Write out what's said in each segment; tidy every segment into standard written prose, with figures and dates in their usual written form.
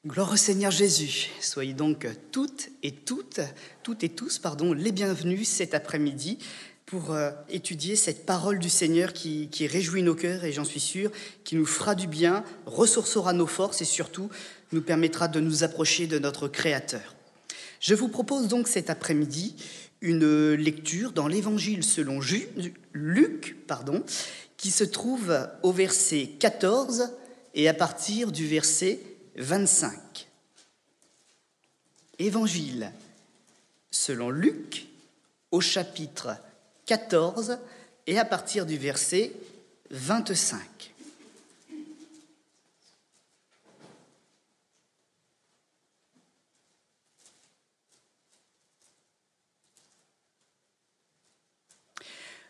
Gloire au Seigneur Jésus. Soyez donc toutes et tous, les bienvenus cet après-midi pour étudier cette parole du Seigneur qui réjouit nos cœurs et j'en suis sûr, qui nous fera du bien, ressourcera nos forces et surtout nous permettra de nous approcher de notre Créateur. Je vous propose donc cet après-midi une lecture dans l'Évangile selon Luc, qui se trouve au verset 14 et à partir du verset 25. Évangile selon Luc au chapitre 14 et à partir du verset 25.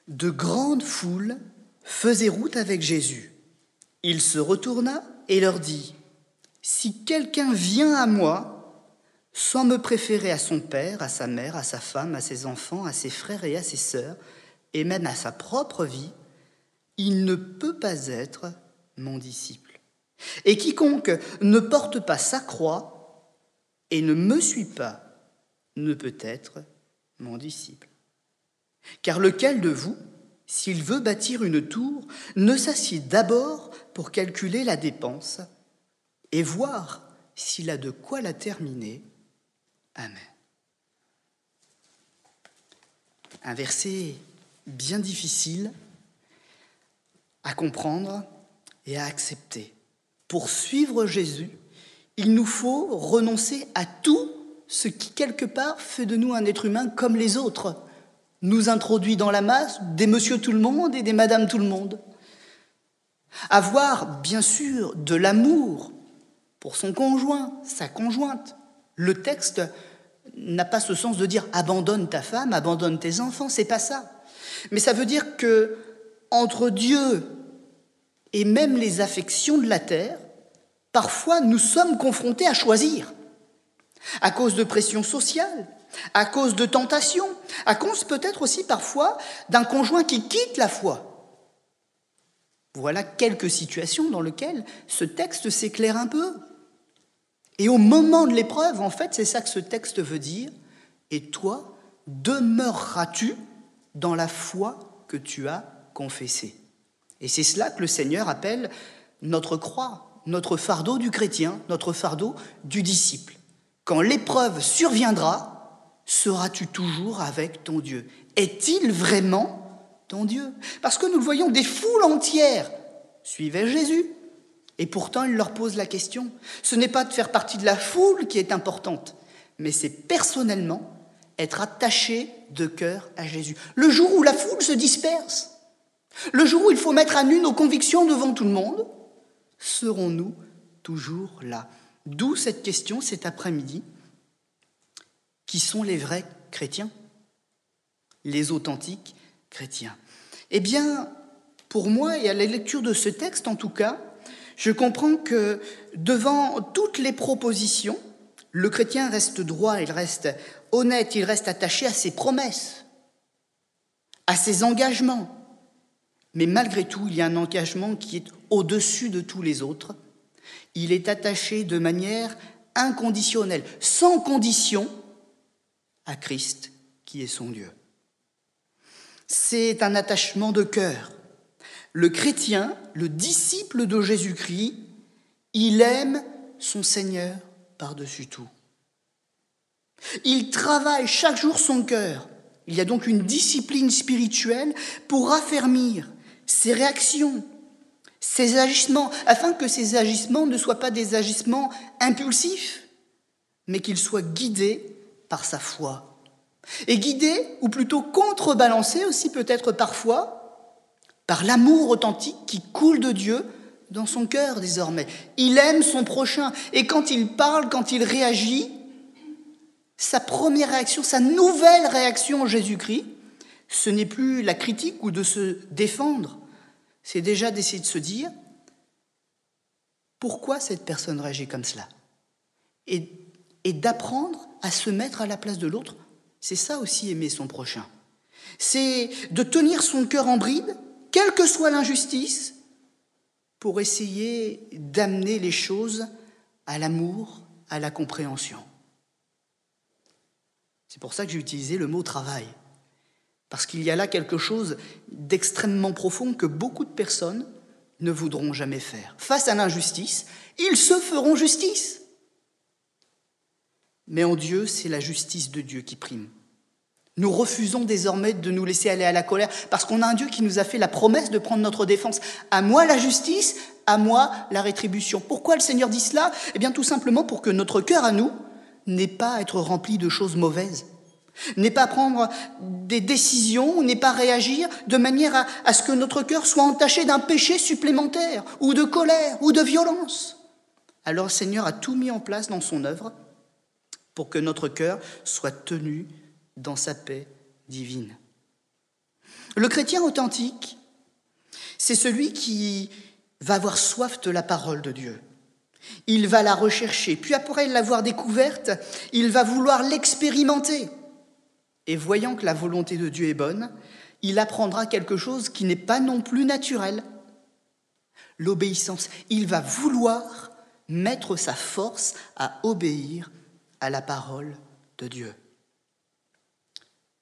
De grandes foules faisaient route avec Jésus. Il se retourna et leur dit : « Si quelqu'un vient à moi, sans me préférer à son père, à sa mère, à sa femme, à ses enfants, à ses frères et à ses sœurs, et même à sa propre vie, il ne peut pas être mon disciple. Et quiconque ne porte pas sa croix et ne me suit pas, ne peut être mon disciple. Car lequel de vous, s'il veut bâtir une tour, ne s'assied d'abord pour calculer la dépense et voir s'il a de quoi la terminer ? Amen. » Un verset bien difficile à comprendre et à accepter. Pour suivre Jésus, il nous faut renoncer à tout ce qui, quelque part, fait de nous un être humain comme les autres, nous introduit dans la masse des monsieur tout le monde et des madame tout le monde. Avoir, bien sûr, de l'amour pour son conjoint, sa conjointe. Le texte n'a pas ce sens de dire « abandonne ta femme, abandonne tes enfants », c'est pas ça. Mais ça veut dire que entre Dieu et même les affections de la terre, parfois nous sommes confrontés à choisir, à cause de pression sociale, à cause de tentations, à cause peut-être aussi parfois d'un conjoint qui quitte la foi. Voilà quelques situations dans lesquelles ce texte s'éclaire un peu. Et au moment de l'épreuve, en fait, c'est ça que ce texte veut dire. Et toi, demeureras-tu dans la foi que tu as confessée ? Et c'est cela que le Seigneur appelle notre croix, notre fardeau du chrétien, notre fardeau du disciple. Quand l'épreuve surviendra, seras-tu toujours avec ton Dieu ? Est-il vraiment ton Dieu ? Parce que nous le voyons, des foules entières suivaient Jésus. Et pourtant, il leur pose la question. Ce n'est pas de faire partie de la foule qui est importante, mais c'est personnellement être attaché de cœur à Jésus. Le jour où la foule se disperse, le jour où il faut mettre à nu nos convictions devant tout le monde, serons-nous toujours là ? D'où cette question cet après-midi. Qui sont les vrais chrétiens ? Les authentiques chrétiens. Eh bien, pour moi, et à la lecture de ce texte en tout cas, je comprends que devant toutes les propositions, le chrétien reste droit, il reste honnête, il reste attaché à ses promesses, à ses engagements. Mais malgré tout, il y a un engagement qui est au-dessus de tous les autres. Il est attaché de manière inconditionnelle, sans condition, à Christ qui est son Dieu. C'est un attachement de cœur. Le chrétien, le disciple de Jésus-Christ, il aime son Seigneur par-dessus tout. Il travaille chaque jour son cœur. Il y a donc une discipline spirituelle pour raffermir ses réactions, ses agissements, afin que ces agissements ne soient pas des agissements impulsifs, mais qu'ils soient guidés par sa foi. Et guidés, ou plutôt contrebalancés aussi peut-être parfois, par l'amour authentique qui coule de Dieu dans son cœur désormais. Il aime son prochain, et quand il parle, quand il réagit, sa première réaction, sa nouvelle réaction en Jésus-Christ, ce n'est plus la critique ou de se défendre, c'est déjà d'essayer de se dire pourquoi cette personne réagit comme cela, et d'apprendre à se mettre à la place de l'autre. C'est ça aussi aimer son prochain. C'est de tenir son cœur en bride, quelle que soit l'injustice, pour essayer d'amener les choses à l'amour, à la compréhension. C'est pour ça que j'ai utilisé le mot travail. Parce qu'il y a là quelque chose d'extrêmement profond que beaucoup de personnes ne voudront jamais faire. Face à l'injustice, ils se feront justice. Mais en Dieu, c'est la justice de Dieu qui prime. Nous refusons désormais de nous laisser aller à la colère parce qu'on a un Dieu qui nous a fait la promesse de prendre notre défense. À moi la justice, à moi la rétribution. Pourquoi le Seigneur dit cela ? Eh bien tout simplement pour que notre cœur à nous n'ait pas à être rempli de choses mauvaises, n'ait pas à prendre des décisions, n'ait pas à réagir de manière à ce que notre cœur soit entaché d'un péché supplémentaire ou de colère ou de violence. Alors le Seigneur a tout mis en place dans son œuvre pour que notre cœur soit tenu dans sa paix divine. Le chrétien authentique, c'est celui qui va avoir soif de la parole de Dieu. Il va la rechercher, puis après l'avoir découverte, il va vouloir l'expérimenter. Et voyant que la volonté de Dieu est bonne, il apprendra quelque chose qui n'est pas non plus naturel. L'obéissance. Il va vouloir mettre sa force à obéir à la parole de Dieu.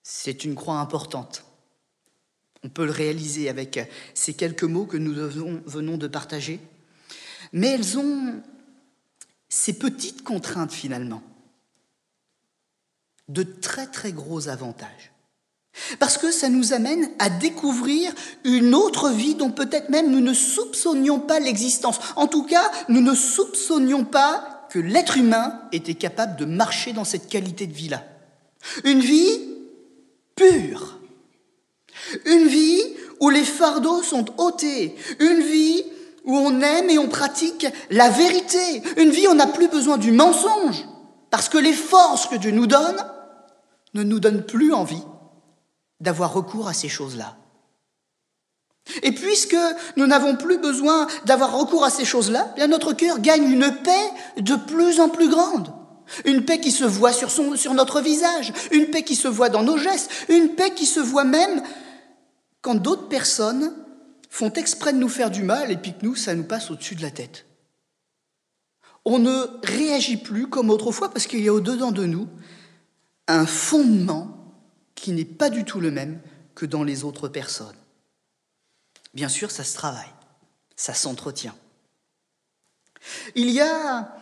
C'est une croix importante. On peut le réaliser avec ces quelques mots que nous venons de partager. Mais elles ont ces petites contraintes finalement, de très très gros avantages. Parce que ça nous amène à découvrir une autre vie dont peut-être même nous ne soupçonnions pas l'existence. En tout cas, nous ne soupçonnions pas que l'être humain était capable de marcher dans cette qualité de vie-là. Une vie pure. Une vie où les fardeaux sont ôtés. Une vie où on aime et on pratique la vérité. Une vie où on n'a plus besoin du mensonge. Parce que les forces que Dieu nous donne ne nous donnent plus envie d'avoir recours à ces choses-là. Et puisque nous n'avons plus besoin d'avoir recours à ces choses-là, bien notre cœur gagne une paix de plus en plus grande. Une paix qui se voit sur notre visage, une paix qui se voit dans nos gestes, une paix qui se voit même quand d'autres personnes font exprès de nous faire du mal et puis que nous, ça nous passe au-dessus de la tête. On ne réagit plus comme autrefois parce qu'il y a au-dedans de nous un fondement qui n'est pas du tout le même que dans les autres personnes. Bien sûr, ça se travaille, ça s'entretient. Il y a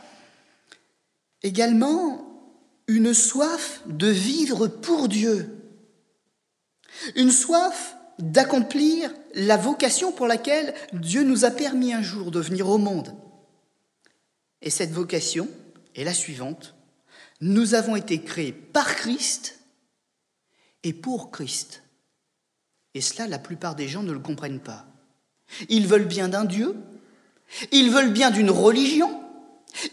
également une soif de vivre pour Dieu, une soif d'accomplir la vocation pour laquelle Dieu nous a permis un jour de venir au monde. Et cette vocation est la suivante. Nous avons été créés par Christ et pour Christ. Et cela, la plupart des gens ne le comprennent pas. Ils veulent bien d'un Dieu, ils veulent bien d'une religion,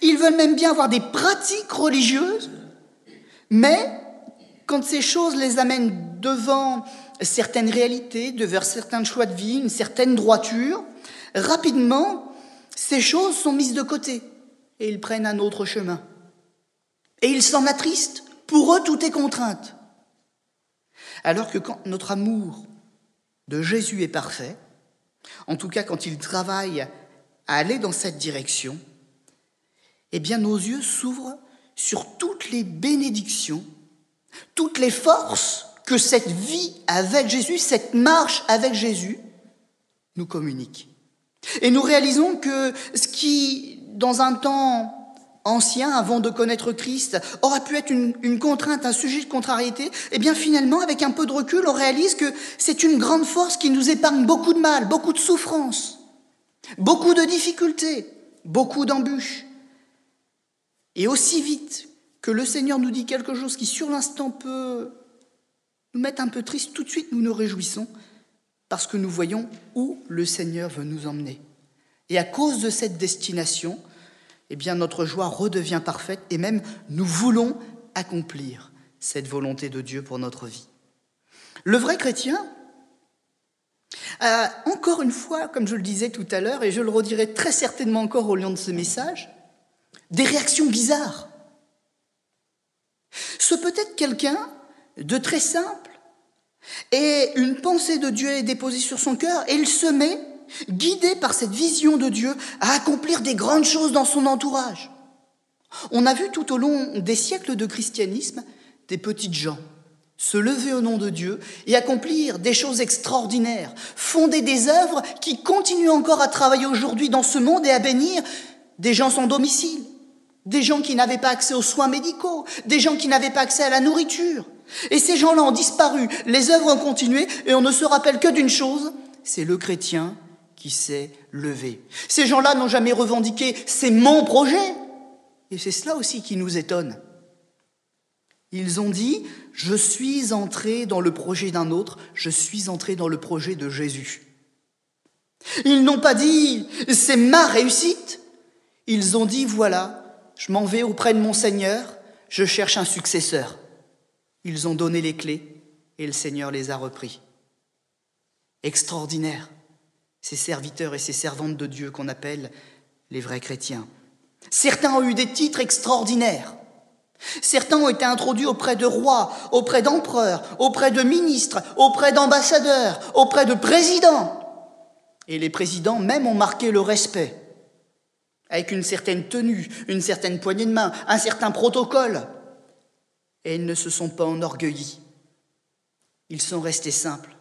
ils veulent même bien avoir des pratiques religieuses, mais quand ces choses les amènent devant certaines réalités, devant certains choix de vie, une certaine droiture, rapidement, ces choses sont mises de côté et ils prennent un autre chemin. Et ils s'en attristent. Pour eux, tout est contrainte. Alors que quand notre amour de Jésus est parfait, en tout cas quand il travaille à aller dans cette direction, eh bien nos yeux s'ouvrent sur toutes les bénédictions, toutes les forces que cette vie avec Jésus, cette marche avec Jésus, nous communique. Et nous réalisons que ce qui, dans un temps ancien, avant de connaître Christ, aurait pu être une contrainte, un sujet de contrariété, eh bien finalement, avec un peu de recul, on réalise que c'est une grande force qui nous épargne beaucoup de mal, beaucoup de souffrances, beaucoup de difficultés, beaucoup d'embûches. Et aussi vite que le Seigneur nous dit quelque chose qui, sur l'instant, peut nous mettre un peu triste, tout de suite nous nous réjouissons parce que nous voyons où le Seigneur veut nous emmener. Et à cause de cette destination, eh bien notre joie redevient parfaite et même nous voulons accomplir cette volonté de Dieu pour notre vie. Le vrai chrétien a, encore une fois, comme je le disais tout à l'heure, et je le redirai très certainement encore au long de ce message, des réactions bizarres. Ce peut être quelqu'un de très simple, et une pensée de Dieu est déposée sur son cœur, et il se met, guidé par cette vision de Dieu, à accomplir des grandes choses dans son entourage. On a vu tout au long des siècles de christianisme des petites gens se lever au nom de Dieu et accomplir des choses extraordinaires, fonder des œuvres qui continuent encore à travailler aujourd'hui dans ce monde et à bénir des gens sans domicile, des gens qui n'avaient pas accès aux soins médicaux, des gens qui n'avaient pas accès à la nourriture. Et ces gens-là ont disparu, les œuvres ont continué et on ne se rappelle que d'une chose, c'est le chrétien qui s'est levé. Ces gens-là n'ont jamais revendiqué « c'est mon projet ». Et c'est cela aussi qui nous étonne. Ils ont dit « je suis entré dans le projet d'un autre, je suis entré dans le projet de Jésus ». Ils n'ont pas dit « c'est ma réussite ». Ils ont dit « voilà, je m'en vais auprès de mon Seigneur, je cherche un successeur ». Ils ont donné les clés et le Seigneur les a repris. Extraordinaire, ces serviteurs et ces servantes de Dieu qu'on appelle les vrais chrétiens. Certains ont eu des titres extraordinaires. Certains ont été introduits auprès de rois, auprès d'empereurs, auprès de ministres, auprès d'ambassadeurs, auprès de présidents. Et les présidents même ont marqué le respect, avec une certaine tenue, une certaine poignée de main, un certain protocole. Et ils ne se sont pas enorgueillis. Ils sont restés simples,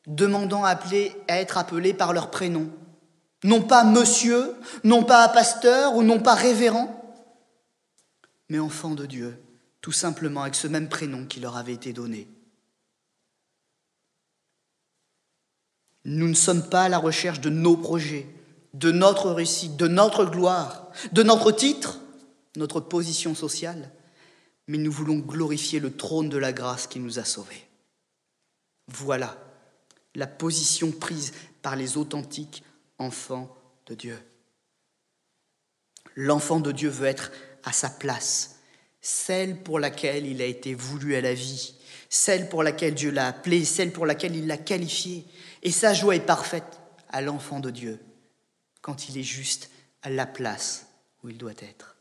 demandant à être appelés par leur prénom. Non pas monsieur, non pas pasteur ou non pas révérend, mais enfants de Dieu, tout simplement avec ce même prénom qui leur avait été donné. Nous ne sommes pas à la recherche de nos projets, de notre réussite, de notre gloire, de notre titre, notre position sociale, mais nous voulons glorifier le trône de la grâce qui nous a sauvés. Voilà la position prise par les authentiques enfants de Dieu. L'enfant de Dieu veut être à sa place, celle pour laquelle il a été voulu à la vie, celle pour laquelle Dieu l'a appelé, celle pour laquelle il l'a qualifié. Et sa joie est parfaite à l'enfant de Dieu, quand il est juste à la place où il doit être.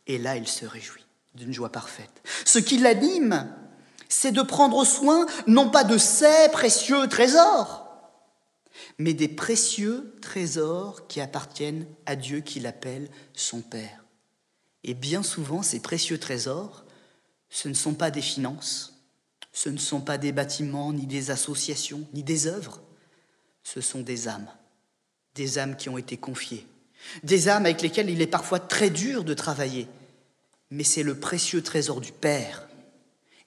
Et là, il se réjouit d'une joie parfaite. Ce qui l'anime, c'est de prendre soin, non pas de ses précieux trésors, mais des précieux trésors qui appartiennent à Dieu qu'il appelle son Père. Et bien souvent, ces précieux trésors, ce ne sont pas des finances, ce ne sont pas des bâtiments, ni des associations, ni des œuvres. Ce sont des âmes qui ont été confiées, des âmes avec lesquelles il est parfois très dur de travailler. Mais c'est le précieux trésor du Père.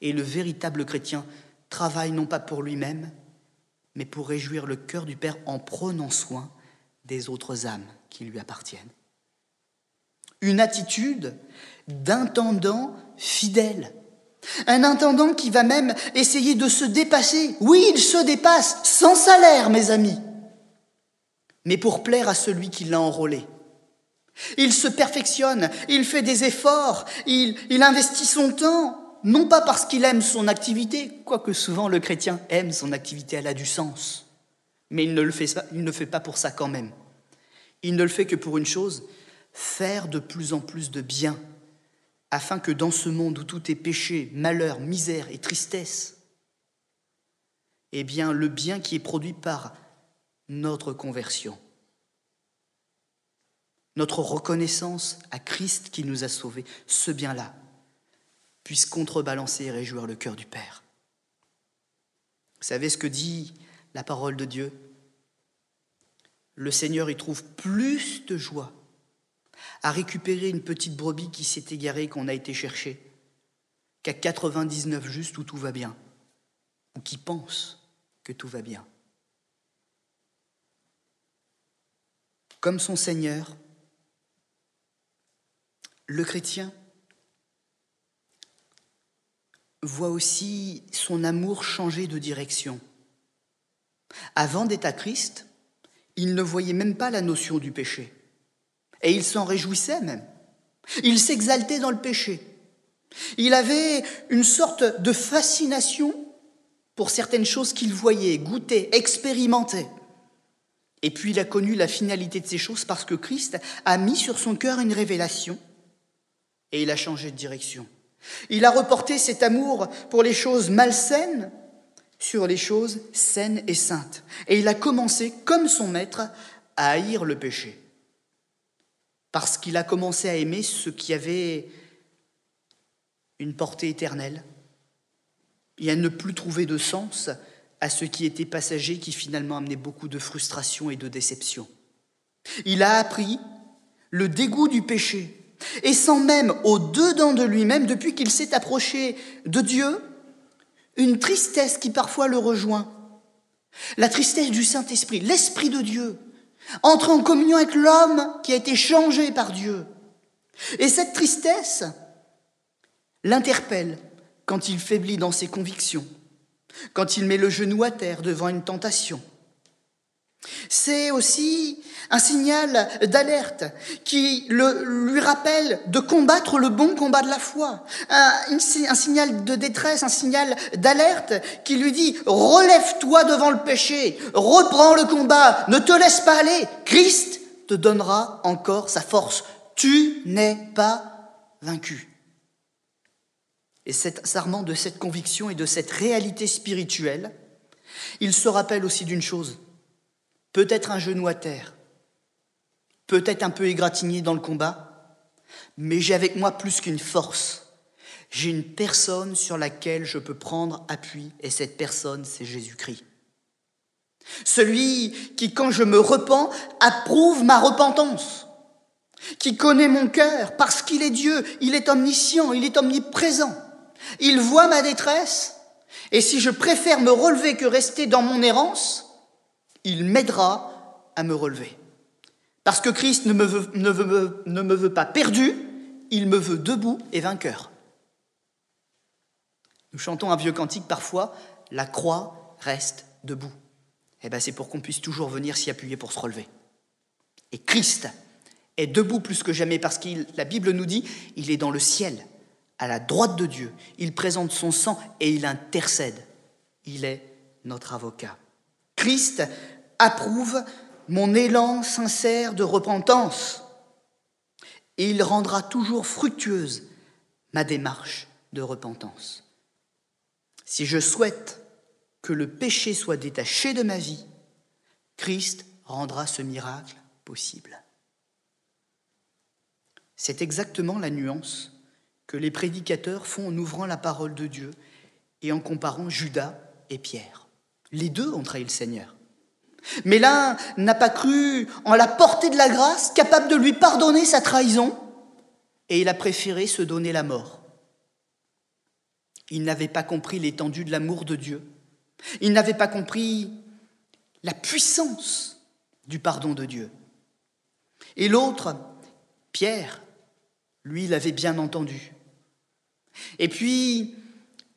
Et le véritable chrétien travaille non pas pour lui-même, mais pour réjouir le cœur du Père en prenant soin des autres âmes qui lui appartiennent. Une attitude d'intendant fidèle. Un intendant qui va même essayer de se dépasser. Oui, il se dépasse, sans salaire, mes amis, mais pour plaire à celui qui l'a enrôlé. Il se perfectionne, il fait des efforts, il investit son temps, non pas parce qu'il aime son activité, quoique souvent le chrétien aime son activité, elle a du sens, mais il ne le fait pas pour ça quand même. Il ne le fait que pour une chose, faire de plus en plus de bien, afin que dans ce monde où tout est péché, malheur, misère et tristesse, eh bien le bien qui est produit par notre conversion, notre reconnaissance à Christ qui nous a sauvés, ce bien-là puisse contrebalancer et réjouir le cœur du Père. Vous savez ce que dit la parole de Dieu ? Le Seigneur y trouve plus de joie à récupérer une petite brebis qui s'est égarée, qu'on a été chercher, qu'à 99 juste où tout va bien, ou qui pense que tout va bien. Comme son Seigneur, le chrétien voit aussi son amour changer de direction. Avant d'être à Christ, il ne voyait même pas la notion du péché. Et il s'en réjouissait même. Il s'exaltait dans le péché. Il avait une sorte de fascination pour certaines choses qu'il voyait, goûtait, expérimentait. Et puis il a connu la finalité de ces choses parce que Christ a mis sur son cœur une révélation et il a changé de direction. Il a reporté cet amour pour les choses malsaines sur les choses saines et saintes. Et il a commencé, comme son maître, à haïr le péché. parce qu'il a commencé à aimer ce qui avait une portée éternelle et à ne plus trouver de sens à ce qui était passager, qui finalement amenait beaucoup de frustration et de déception. Il a appris le dégoût du péché, et sent même au-dedans de lui-même, depuis qu'il s'est approché de Dieu, une tristesse qui parfois le rejoint. La tristesse du Saint-Esprit, l'Esprit de Dieu, entre en communion avec l'homme qui a été changé par Dieu. Et cette tristesse l'interpelle quand il faiblit dans ses convictions, quand il met le genou à terre devant une tentation. C'est aussi un signal d'alerte qui lui rappelle de combattre le bon combat de la foi. Un signal de détresse, un signal d'alerte qui lui dit « Relève-toi devant le péché, reprends le combat, ne te laisse pas aller, Christ te donnera encore sa force. Tu n'es pas vaincu. » Et s'armant de cette conviction et de cette réalité spirituelle, il se rappelle aussi d'une chose. Peut-être un genou à terre, peut-être un peu égratigné dans le combat, mais j'ai avec moi plus qu'une force. J'ai une personne sur laquelle je peux prendre appui, et cette personne, c'est Jésus-Christ. Celui qui, quand je me repens, approuve ma repentance, qui connaît mon cœur, parce qu'il est Dieu, il est omniscient, il est omniprésent. Il voit ma détresse, et si je préfère me relever que rester dans mon errance, il m'aidera à me relever. Parce que Christ ne me veut pas perdu, il me veut debout et vainqueur. Nous chantons un vieux cantique parfois, « La croix reste debout ». Eh bien, c'est pour qu'on puisse toujours venir s'y appuyer pour se relever. Et Christ est debout plus que jamais parce que la Bible nous dit, il est dans le ciel, à la droite de Dieu. Il présente son sang et il intercède. Il est notre avocat. Christ approuve mon élan sincère de repentance et il rendra toujours fructueuse ma démarche de repentance. Si je souhaite que le péché soit détaché de ma vie, Christ rendra ce miracle possible. C'est exactement la nuance que les prédicateurs font en ouvrant la parole de Dieu et en comparant Judas et Pierre. Les deux ont trahi le Seigneur. Mais l'un n'a pas cru en la portée de la grâce, capable de lui pardonner sa trahison, et il a préféré se donner la mort. Il n'avait pas compris l'étendue de l'amour de Dieu. Il n'avait pas compris la puissance du pardon de Dieu. Et l'autre, Pierre, lui, l'avait bien entendu. Et puis,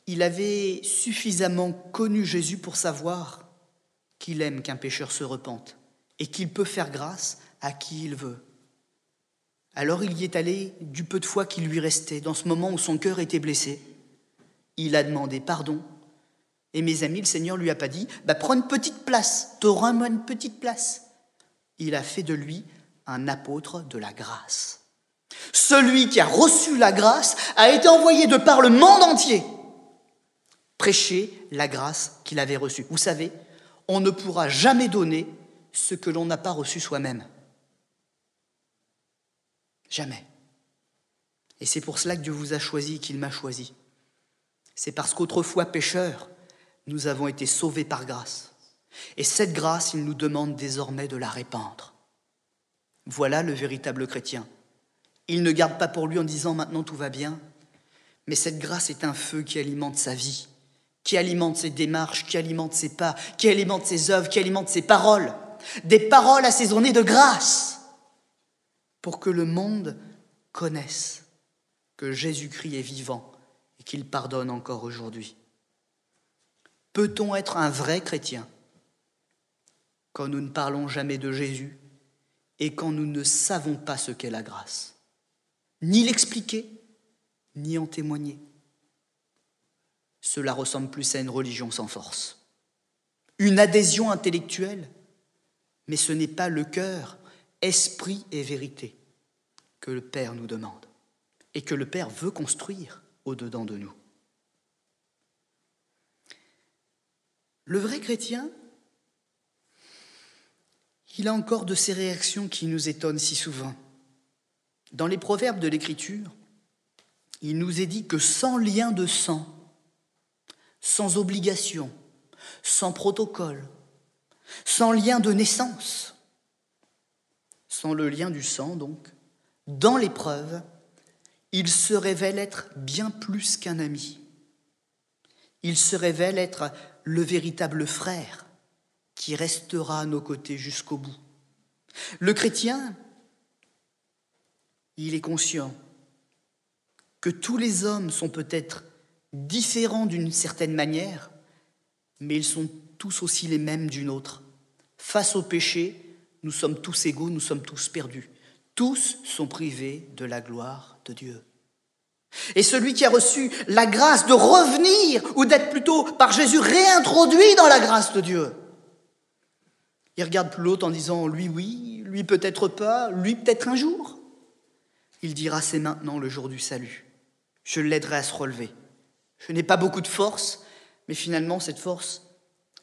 il avait suffisamment connu Jésus pour savoir qu'il aime qu'un pécheur se repente et qu'il peut faire grâce à qui il veut. Alors il y est allé du peu de foi qui lui restait, dans ce moment où son cœur était blessé. Il a demandé pardon. Et mes amis, le Seigneur lui a pas dit « prends une petite place, t'auras moi une petite place ». Il a fait de lui un apôtre de la grâce. Celui qui a reçu la grâce a été envoyé de par le monde entier prêcher la grâce qu'il avait reçue. Vous savez, on ne pourra jamais donner ce que l'on n'a pas reçu soi-même. Jamais. Et c'est pour cela que Dieu vous a choisi et qu'il m'a choisi. C'est parce qu'autrefois pécheurs, nous avons été sauvés par grâce. Et cette grâce, il nous demande désormais de la répandre. Voilà le véritable chrétien. Il ne garde pas pour lui en disant « maintenant tout va bien », mais cette grâce est un feu qui alimente sa vie, qui alimente ses démarches, qui alimente ses pas, qui alimente ses œuvres, qui alimente ses paroles. Des paroles assaisonnées de grâce pour que le monde connaisse que Jésus-Christ est vivant et qu'il pardonne encore aujourd'hui. Peut-on être un vrai chrétien quand nous ne parlons jamais de Jésus et quand nous ne savons pas ce qu'est la grâce ? Ni l'expliquer, ni en témoigner. Cela ressemble plus à une religion sans force. Une adhésion intellectuelle, mais ce n'est pas le cœur, esprit et vérité que le Père nous demande et que le Père veut construire au-dedans de nous. Le vrai chrétien, il a encore de ces réactions qui nous étonnent si souvent. Dans les proverbes de l'Écriture, il nous est dit que sans lien de sang, sans obligation, sans protocole, sans lien de naissance, sans le lien du sang donc, dans l'épreuve, il se révèle être bien plus qu'un ami. Il se révèle être le véritable frère qui restera à nos côtés jusqu'au bout. Le chrétien, il est conscient que tous les hommes sont peut-être différents d'une certaine manière, mais ils sont tous aussi les mêmes d'une autre. Face au péché, nous sommes tous égaux, nous sommes tous perdus. Tous sont privés de la gloire de Dieu. Et celui qui a reçu la grâce de revenir, ou d'être plutôt par Jésus réintroduit dans la grâce de Dieu, il regarde plus l'autre en disant « lui oui, lui peut-être pas, lui peut-être un jour ». Il dira « c'est maintenant le jour du salut ». Je l'aiderai à se relever. Je n'ai pas beaucoup de force, mais finalement, cette force,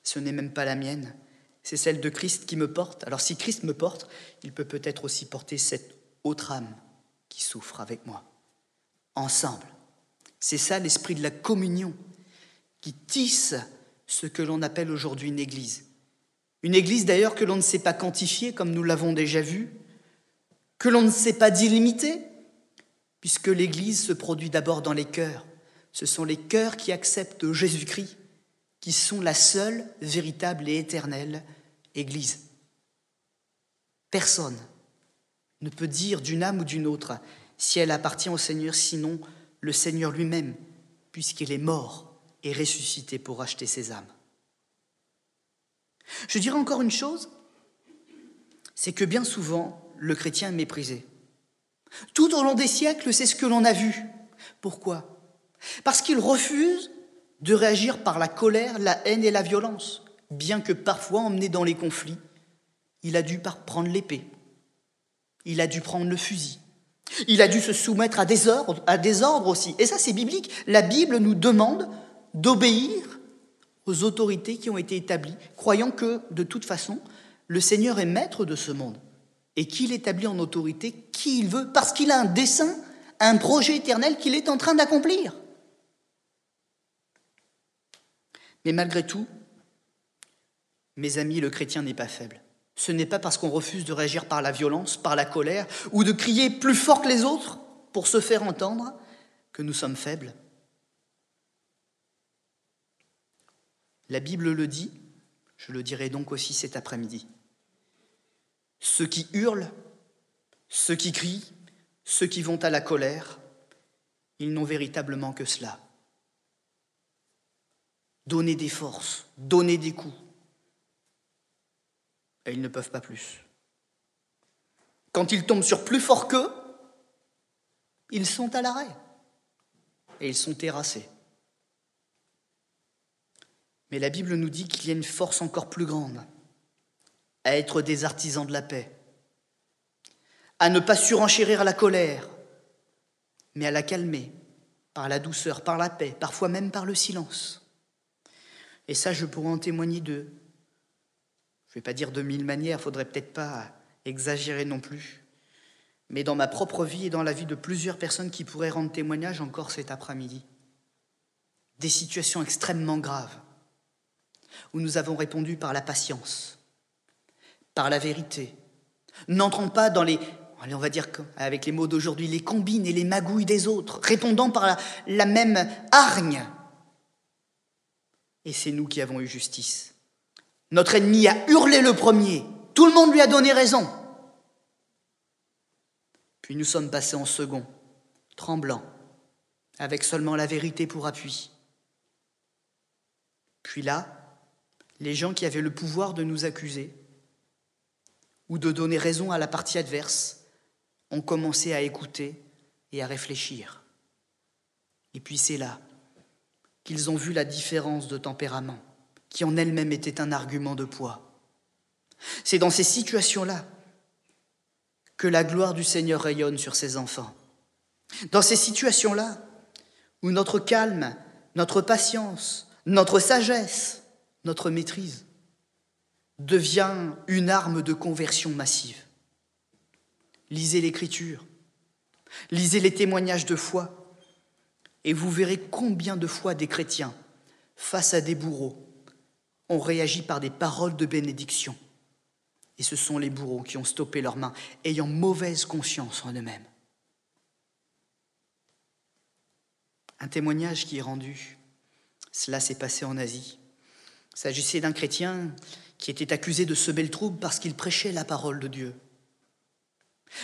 ce n'est même pas la mienne. C'est celle de Christ qui me porte. Alors si Christ me porte, il peut peut-être aussi porter cette autre âme qui souffre avec moi. Ensemble. C'est ça l'esprit de la communion qui tisse ce que l'on appelle aujourd'hui une église. Une église d'ailleurs que l'on ne sait pas quantifier, comme nous l'avons déjà vu, que l'on ne sait pas délimiter, puisque l'Église se produit d'abord dans les cœurs. Ce sont les cœurs qui acceptent Jésus-Christ, qui sont la seule, véritable et éternelle Église. Personne ne peut dire d'une âme ou d'une autre si elle appartient au Seigneur, sinon le Seigneur lui-même, puisqu'il est mort et ressuscité pour racheter ses âmes. Je dirais encore une chose, c'est que bien souvent, le chrétien est méprisé. Tout au long des siècles, c'est ce que l'on a vu. Pourquoi ? Parce qu'il refuse de réagir par la colère, la haine et la violence. Bien que parfois, emmené dans les conflits, il a dû prendre l'épée. Il a dû prendre le fusil. Il a dû se soumettre à des ordres aussi. Et ça, c'est biblique. La Bible nous demande d'obéir aux autorités qui ont été établies, croyant que, de toute façon, le Seigneur est maître de ce monde et qu'il établit en autorité qui il veut, parce qu'il a un dessein, un projet éternel qu'il est en train d'accomplir. Mais malgré tout, mes amis, le chrétien n'est pas faible. Ce n'est pas parce qu'on refuse de réagir par la violence, par la colère, ou de crier plus fort que les autres pour se faire entendre que nous sommes faibles. La Bible le dit, je le dirai donc aussi cet après-midi. Ceux qui hurlent, ceux qui crient, ceux qui vont à la colère, ils n'ont véritablement que cela. Donner des forces, donner des coups. Et ils ne peuvent pas plus. Quand ils tombent sur plus fort qu'eux, ils sont à l'arrêt. Et ils sont terrassés. Mais la Bible nous dit qu'il y a une force encore plus grande à être des artisans de la paix, à ne pas surenchérir la colère, mais à la calmer par la douceur, par la paix, parfois même par le silence. Et ça, je pourrais en témoigner je ne vais pas dire de 1000 manières, il ne faudrait peut-être pas exagérer non plus, mais dans ma propre vie et dans la vie de plusieurs personnes qui pourraient rendre témoignage encore cet après-midi. Des situations extrêmement graves, où nous avons répondu par la patience, par la vérité. N'entrons pas dans on va dire avec les mots d'aujourd'hui, les combines et les magouilles des autres, répondant par la même hargne. Et c'est nous qui avons eu justice. Notre ennemi a hurlé le premier, tout le monde lui a donné raison. Puis nous sommes passés en second, tremblants, avec seulement la vérité pour appui. Puis là, les gens qui avaient le pouvoir de nous accuser ou de donner raison à la partie adverse ont commencé à écouter et à réfléchir. Et puis c'est là qu'ils ont vu la différence de tempérament, qui en elle-même était un argument de poids. C'est dans ces situations-là que la gloire du Seigneur rayonne sur ses enfants. Dans ces situations-là où notre calme, notre patience, notre sagesse, notre maîtrise devient une arme de conversion massive. Lisez l'Écriture, Lisez les témoignages de foi et vous verrez combien de fois des chrétiens, face à des bourreaux, ont réagi par des paroles de bénédiction. Et ce sont les bourreaux qui ont stoppé leurs mains, ayant mauvaise conscience en eux-mêmes. Un témoignage qui est rendu, cela s'est passé en Asie. Il s'agissait d'un chrétien qui était accusé de semer le trouble parce qu'il prêchait la parole de Dieu.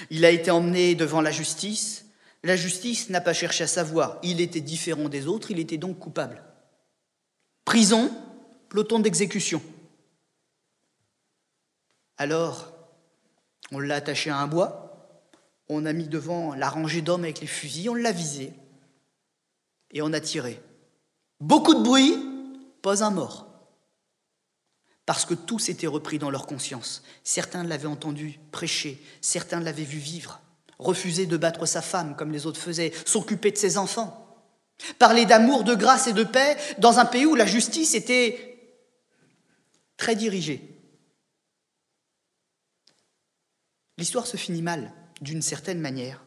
Il a été emmené devant la justice. La justice n'a pas cherché à savoir. Il était différent des autres, il était donc coupable. Prison, peloton d'exécution. Alors, on l'a attaché à un bois, on a mis devant la rangée d'hommes avec les fusils, on l'a visé et on a tiré. Beaucoup de bruit, pas un mort. Parce que tout s'était repris dans leur conscience. Certains l'avaient entendu prêcher, certains l'avaient vu vivre, refuser de battre sa femme comme les autres faisaient, s'occuper de ses enfants, parler d'amour, de grâce et de paix dans un pays où la justice était très dirigée. L'histoire se finit mal, d'une certaine manière,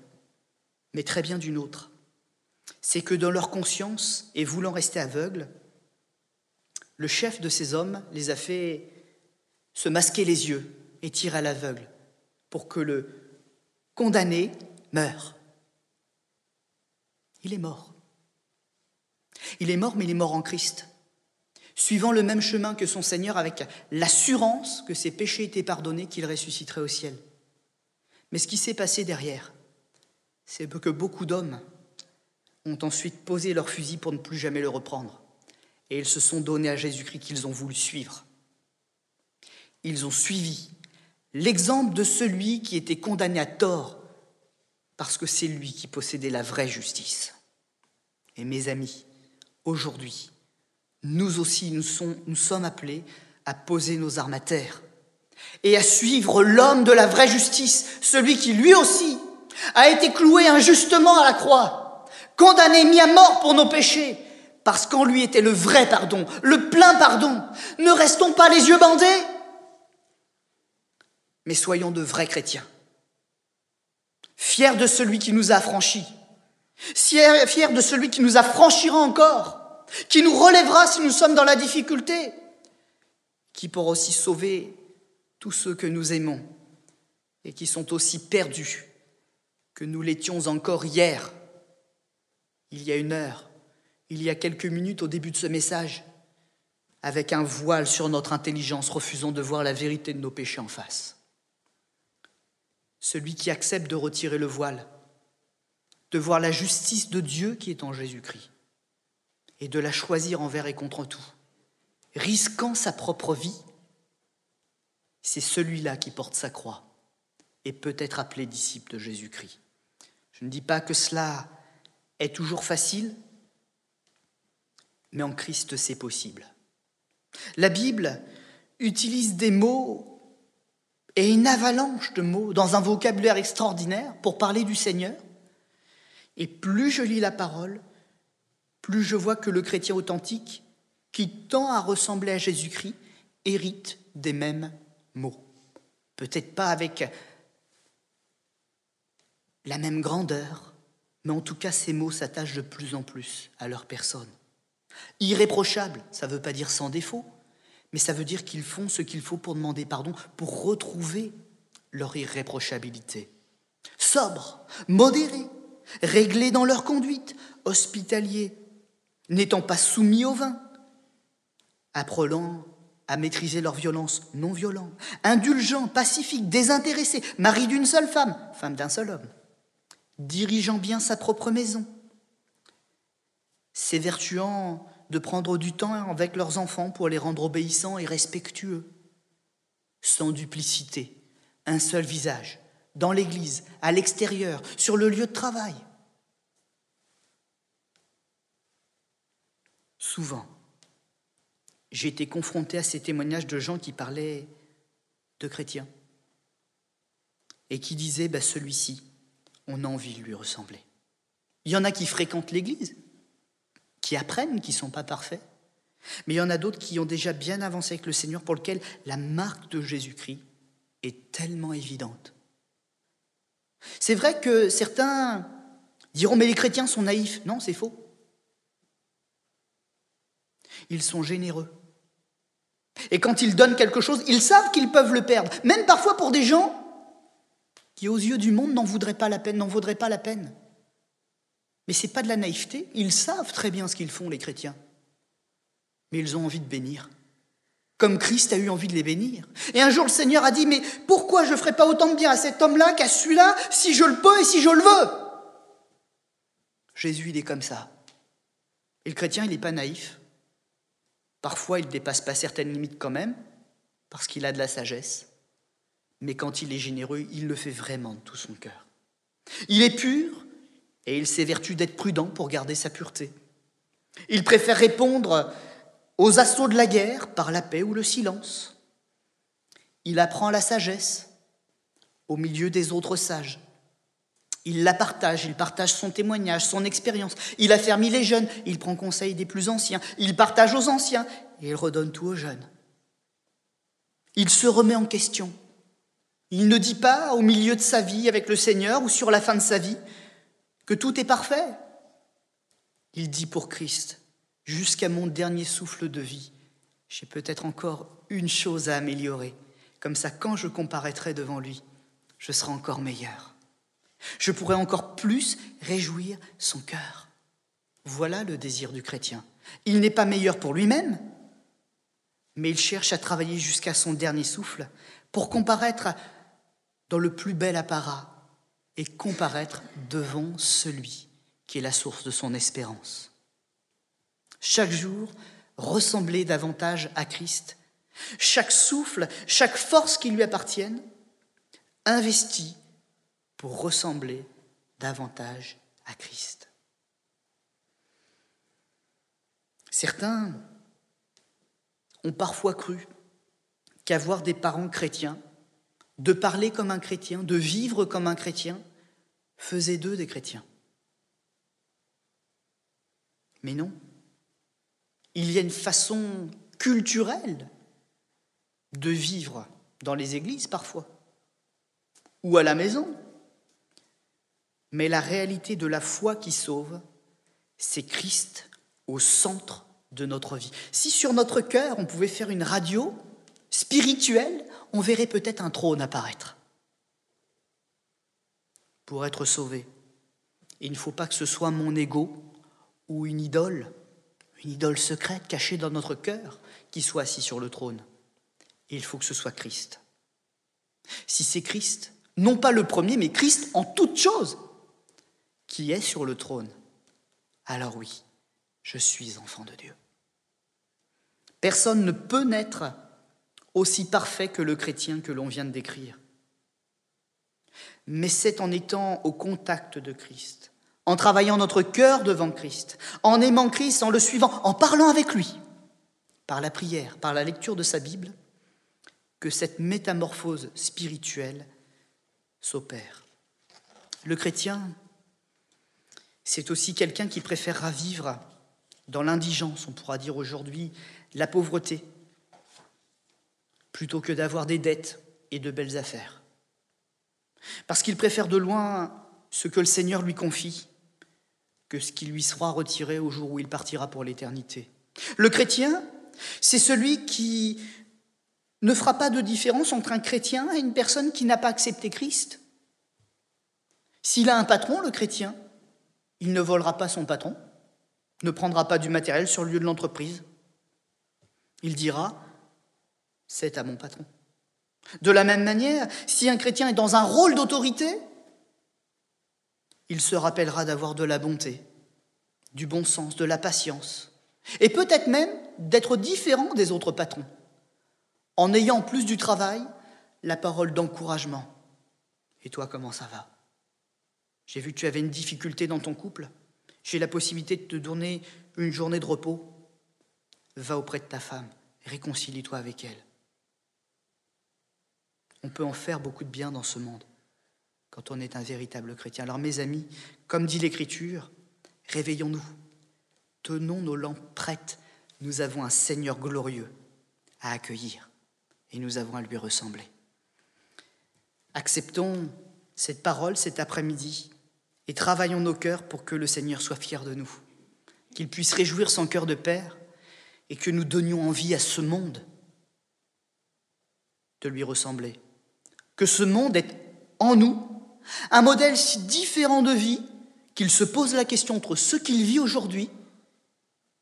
mais très bien d'une autre. C'est que dans leur conscience, et voulant rester aveugles, le chef de ces hommes les a fait se masquer les yeux et tirer à l'aveugle pour que le condamné meure. Il est mort. Il est mort, mais il est mort en Christ, suivant le même chemin que son Seigneur avec l'assurance que ses péchés étaient pardonnés, qu'il ressusciterait au ciel. Mais ce qui s'est passé derrière, c'est que beaucoup d'hommes ont ensuite posé leur fusil pour ne plus jamais le reprendre. Et ils se sont donnés à Jésus-Christ qu'ils ont voulu suivre. Ils ont suivi l'exemple de celui qui était condamné à tort parce que c'est lui qui possédait la vraie justice. Et mes amis, aujourd'hui, nous aussi, nous sommes appelés à poser nos armes à terre et à suivre l'homme de la vraie justice, celui qui lui aussi a été cloué injustement à la croix, condamné, mis à mort pour nos péchés, parce qu'en lui était le vrai pardon, le plein pardon. Ne restons pas les yeux bandés, mais soyons de vrais chrétiens, fiers de celui qui nous a affranchis, fiers de celui qui nous affranchira encore, qui nous relèvera si nous sommes dans la difficulté, qui pourra aussi sauver tous ceux que nous aimons et qui sont aussi perdus que nous l'étions encore hier, il y a une heure, il y a quelques minutes au début de ce message, avec un voile sur notre intelligence, refusant de voir la vérité de nos péchés en face. Celui qui accepte de retirer le voile, de voir la justice de Dieu qui est en Jésus-Christ, et de la choisir envers et contre tout, risquant sa propre vie, c'est celui-là qui porte sa croix et peut être appelé disciple de Jésus-Christ. Je ne dis pas que cela est toujours facile, mais en Christ, c'est possible. La Bible utilise des mots et une avalanche de mots dans un vocabulaire extraordinaire pour parler du Seigneur. Et plus je lis la parole, plus je vois que le chrétien authentique, qui tend à ressembler à Jésus-Christ, hérite des mêmes mots. Peut-être pas avec la même grandeur, mais en tout cas, ces mots s'attachent de plus en plus à leur personne. Irréprochable, ça ne veut pas dire sans défaut, mais ça veut dire qu'ils font ce qu'il faut pour demander pardon, pour retrouver leur irréprochabilité. Sobres, modérés, réglés dans leur conduite, hospitaliers, n'étant pas soumis au vin, apprenant à maîtriser leur violence, non violents, indulgents, pacifiques, désintéressés, mari d'une seule femme, femme d'un seul homme, dirigeant bien sa propre maison, s'évertuant de prendre du temps avec leurs enfants pour les rendre obéissants et respectueux, sans duplicité, un seul visage, dans l'église, à l'extérieur, sur le lieu de travail. Souvent, j'ai été confronté à ces témoignages de gens qui parlaient de chrétiens et qui disaient celui-ci, on a envie de lui ressembler. Il y en a qui fréquentent l'église, qui apprennent, qui ne sont pas parfaits, mais il y en a d'autres qui ont déjà bien avancé avec le Seigneur, pour lequel la marque de Jésus-Christ est tellement évidente. C'est vrai que certains diront « mais les chrétiens sont naïfs ». Non, c'est faux. Ils sont généreux. Et quand ils donnent quelque chose, ils savent qu'ils peuvent le perdre. Même parfois pour des gens qui, aux yeux du monde, n'en vaudraient pas la peine. Mais ce n'est pas de la naïveté. Ils savent très bien ce qu'ils font, les chrétiens. Mais ils ont envie de bénir. Comme Christ a eu envie de les bénir. Et un jour, le Seigneur a dit « mais pourquoi je ne ferai pas autant de bien à cet homme-là qu'à celui-là, si je le peux et si je le veux ?» Jésus, il est comme ça. Et le chrétien, il n'est pas naïf. Parfois, il ne dépasse pas certaines limites quand même, parce qu'il a de la sagesse. Mais quand il est généreux, il le fait vraiment de tout son cœur. Il est pur, et il s'évertue d'être prudent pour garder sa pureté. Il préfère répondre aux assauts de la guerre par la paix ou le silence. Il apprend la sagesse au milieu des autres sages. Il partage son témoignage, son expérience. Il affermit les jeunes, il prend conseil des plus anciens. Il partage aux anciens et il redonne tout aux jeunes. Il se remet en question. Il ne dit pas au milieu de sa vie avec le Seigneur ou sur la fin de sa vie que tout est parfait. Il dit pour Christ, jusqu'à mon dernier souffle de vie, j'ai peut-être encore une chose à améliorer. Comme ça, quand je comparaîtrai devant lui, je serai encore meilleur. Je pourrai encore plus réjouir son cœur. Voilà le désir du chrétien. Il n'est pas meilleur pour lui-même, mais il cherche à travailler jusqu'à son dernier souffle pour comparaître dans le plus bel apparat et comparaître devant celui qui est la source de son espérance. Chaque jour, ressembler davantage à Christ. Chaque souffle, chaque force qui lui appartienne, investie pour ressembler davantage à Christ. Certains ont parfois cru qu'avoir des parents chrétiens, de parler comme un chrétien, de vivre comme un chrétien, faisait d'eux des chrétiens. Mais non. Il y a une façon culturelle de vivre dans les églises parfois, ou à la maison. Mais la réalité de la foi qui sauve, c'est Christ au centre de notre vie. Si sur notre cœur, on pouvait faire une radio spirituelle, on verrait peut-être un trône apparaître. Pour être sauvé, il ne faut pas que ce soit mon ego ou une idole secrète cachée dans notre cœur qui soit assis sur le trône. Et il faut que ce soit Christ. Si c'est Christ, non pas le premier, mais Christ en toutes choses, qui est sur le trône, alors oui, je suis enfant de Dieu. Personne ne peut naître aussi parfait que le chrétien que l'on vient de décrire. Mais c'est en étant au contact de Christ, en travaillant notre cœur devant Christ, en aimant Christ, en le suivant, en parlant avec lui, par la prière, par la lecture de sa Bible, que cette métamorphose spirituelle s'opère. Le chrétien, c'est aussi quelqu'un qui préférera vivre dans l'indigence, on pourra dire aujourd'hui la pauvreté, plutôt que d'avoir des dettes et de belles affaires. Parce qu'il préfère de loin ce que le Seigneur lui confie que ce qui lui sera retiré au jour où il partira pour l'éternité. Le chrétien, c'est celui qui ne fera pas de différence entre un chrétien et une personne qui n'a pas accepté Christ. S'il a un patron, le chrétien, il ne volera pas son patron, ne prendra pas du matériel sur le lieu de l'entreprise. Il dira « c'est à mon patron ». De la même manière, si un chrétien est dans un rôle d'autorité, il se rappellera d'avoir de la bonté, du bon sens, de la patience, et peut-être même d'être différent des autres patrons, en ayant en plus du travail la parole d'encouragement. « Et toi, comment ça va ? J'ai vu que tu avais une difficulté dans ton couple. J'ai la possibilité de te donner une journée de repos. Va auprès de ta femme, réconcilie-toi avec elle. » On peut en faire beaucoup de bien dans ce monde quand on est un véritable chrétien. Alors mes amis, comme dit l'Écriture, réveillons-nous, tenons nos lampes prêtes. Nous avons un Seigneur glorieux à accueillir et nous avons à lui ressembler. Acceptons cette parole cet après-midi et travaillons nos cœurs pour que le Seigneur soit fier de nous, qu'il puisse réjouir son cœur de Père et que nous donnions envie à ce monde de lui ressembler. Que ce monde ait en nous un modèle si différent de vie qu'il se pose la question entre ce qu'il vit aujourd'hui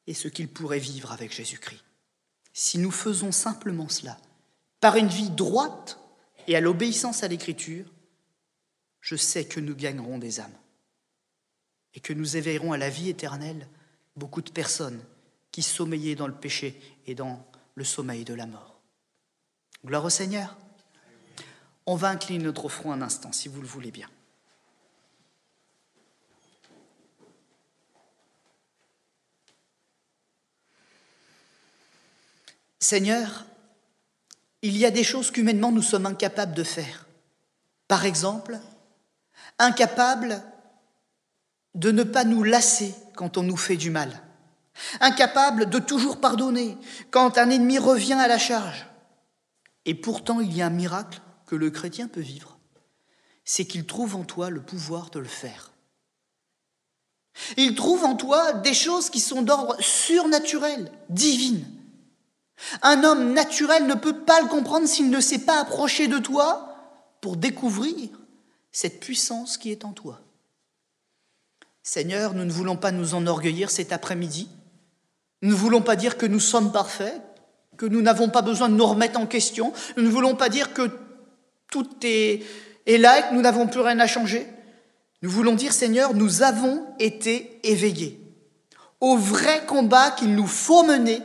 et ce qu'il pourrait vivre avec Jésus-Christ. Si nous faisons simplement cela, par une vie droite et à l'obéissance à l'Écriture, je sais que nous gagnerons des âmes et que nous éveillerons à la vie éternelle beaucoup de personnes qui sommeillaient dans le péché et dans le sommeil de la mort. Gloire au Seigneur. On va incliner notre front un instant, si vous le voulez bien. Seigneur, il y a des choses qu'humainement nous sommes incapables de faire. Par exemple, incapables de ne pas nous lasser quand on nous fait du mal. Incapables de toujours pardonner quand un ennemi revient à la charge. Et pourtant, il y a un miracle que le chrétien peut vivre. C'est qu'il trouve en toi le pouvoir de le faire. Il trouve en toi des choses qui sont d'ordre surnaturel, divine. Un homme naturel ne peut pas le comprendre s'il ne s'est pas approché de toi pour découvrir cette puissance qui est en toi. Seigneur, nous ne voulons pas nous enorgueillir cet après-midi. Nous ne voulons pas dire que nous sommes parfaits, que nous n'avons pas besoin de nous remettre en question. Nous ne voulons pas dire que tout est là et que nous n'avons plus rien à changer. Nous voulons dire, Seigneur, nous avons été éveillés au vrai combat qu'il nous faut mener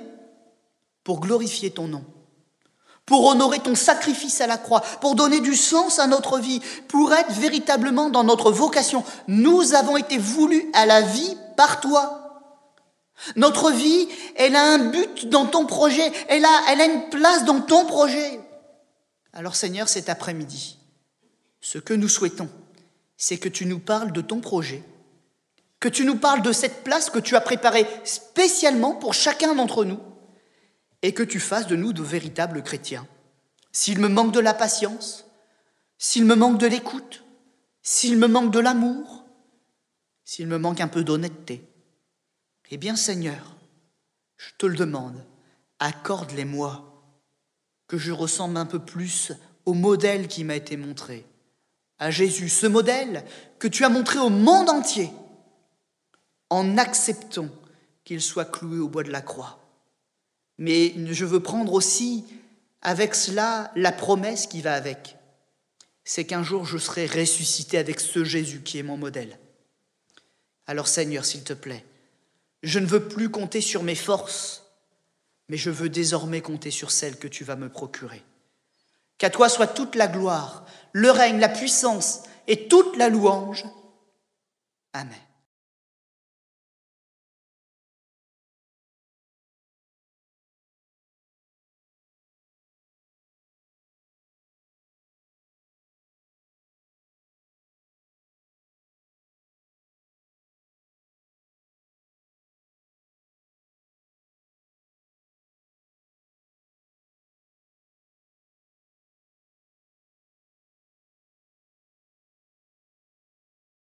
pour glorifier ton nom, pour honorer ton sacrifice à la croix, pour donner du sens à notre vie, pour être véritablement dans notre vocation. Nous avons été voulus à la vie par toi. Notre vie, elle a un but dans ton projet, elle a une place dans ton projet. Alors Seigneur, cet après-midi, ce que nous souhaitons, c'est que tu nous parles de ton projet, que tu nous parles de cette place que tu as préparée spécialement pour chacun d'entre nous, et que tu fasses de nous de véritables chrétiens. S'il me manque de la patience, s'il me manque de l'écoute, s'il me manque de l'amour, s'il me manque un peu d'honnêteté, eh bien Seigneur, je te le demande, accorde-les-moi, que je ressemble un peu plus au modèle qui m'a été montré, à Jésus, ce modèle que tu as montré au monde entier, en acceptant qu'il soit cloué au bois de la croix. Mais je veux prendre aussi avec cela la promesse qui va avec. C'est qu'un jour je serai ressuscité avec ce Jésus qui est mon modèle. Alors Seigneur, s'il te plaît, je ne veux plus compter sur mes forces, mais je veux désormais compter sur celles que tu vas me procurer. Qu'à toi soit toute la gloire, le règne, la puissance et toute la louange. Amen.